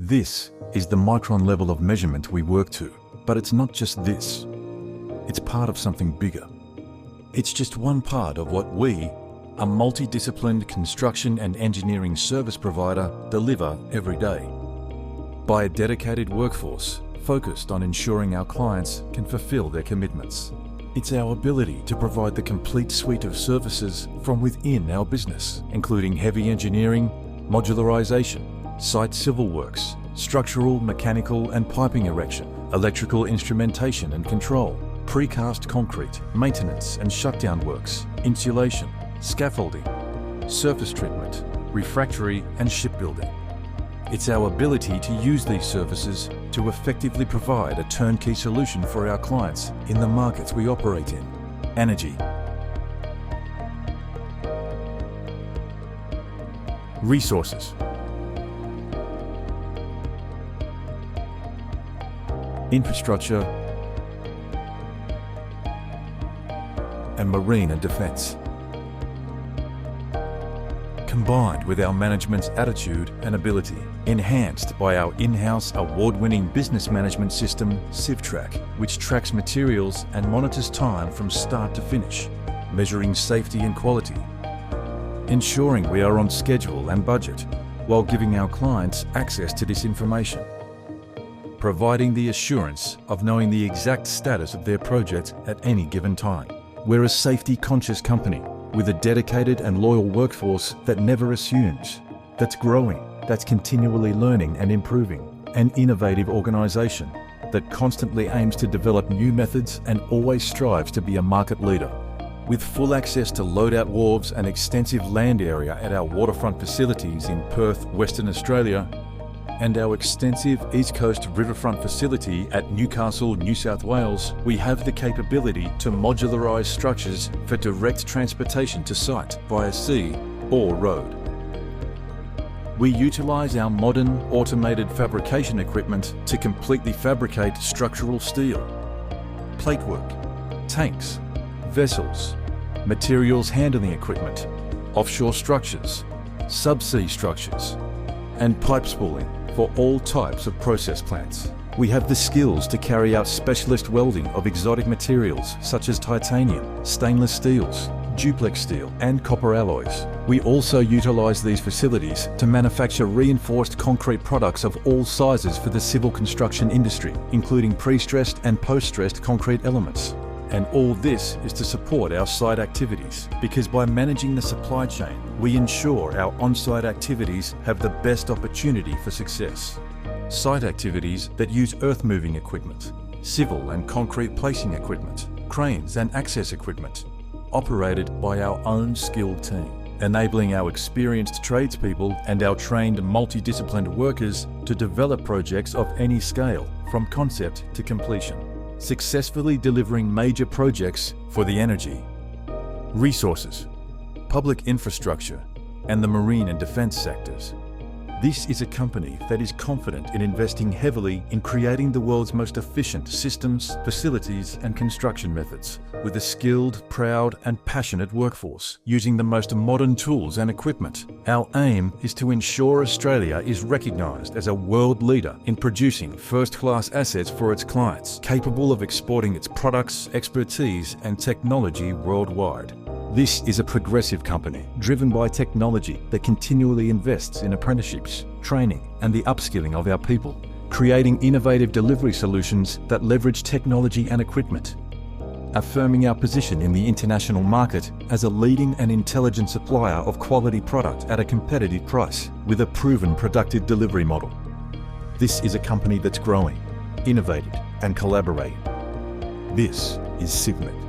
This is the micron level of measurement we work to, but it's not just this. It's part of something bigger. It's just one part of what we, a multidisciplined construction and engineering service provider, deliver every day. By a dedicated workforce focused on ensuring our clients can fulfill their commitments. It's our ability to provide the complete suite of services from within our business, including heavy engineering, modularization, site civil works, structural, mechanical and piping erection, electrical instrumentation and control, precast concrete, maintenance and shutdown works, insulation, scaffolding, surface treatment, refractory and shipbuilding. It's our ability to use these services to effectively provide a turnkey solution for our clients in the markets we operate in. Energy. Resources. Infrastructure and marine and defence. Combined with our management's attitude and ability, enhanced by our in-house award-winning business management system, Civmec, which tracks materials and monitors time from start to finish, measuring safety and quality, ensuring we are on schedule and budget, while giving our clients access to this information, providing the assurance of knowing the exact status of their project at any given time. We're a safety-conscious company with a dedicated and loyal workforce that never assumes, that's growing, that's continually learning and improving, an innovative organisation that constantly aims to develop new methods and always strives to be a market leader. With full access to load-out wharves and extensive land area at our waterfront facilities in Perth, Western Australia, and our extensive East Coast riverfront facility at Newcastle, New South Wales, we have the capability to modularise structures for direct transportation to site via sea or road. We utilise our modern automated fabrication equipment to completely fabricate structural steel, platework, tanks, vessels, materials handling equipment, offshore structures, subsea structures, and pipe spooling for all types of process plants. We have the skills to carry out specialist welding of exotic materials such as titanium, stainless steels, duplex steel and copper alloys. We also utilise these facilities to manufacture reinforced concrete products of all sizes for the civil construction industry, including pre-stressed and post-stressed concrete elements. And all this is to support our site activities, because by managing the supply chain, we ensure our on-site activities have the best opportunity for success. Site activities that use earth-moving equipment, civil and concrete placing equipment, cranes and access equipment, operated by our own skilled team, enabling our experienced tradespeople and our trained multidisciplined workers to develop projects of any scale, from concept to completion, successfully delivering major projects for the energy, resources, public infrastructure, and the marine and defence sectors. This is a company that is confident in investing heavily in creating the world's most efficient systems, facilities, and construction methods, with a skilled, proud, and passionate workforce, using the most modern tools and equipment. Our aim is to ensure Australia is recognised as a world leader in producing first-class assets for its clients, capable of exporting its products, expertise, and technology worldwide. This is a progressive company, driven by technology that continually invests in apprenticeships, training, and the upskilling of our people, creating innovative delivery solutions that leverage technology and equipment, affirming our position in the international market as a leading and intelligent supplier of quality product at a competitive price, with a proven productive delivery model. This is a company that's growing, innovating, and collaborating. This is Civmec.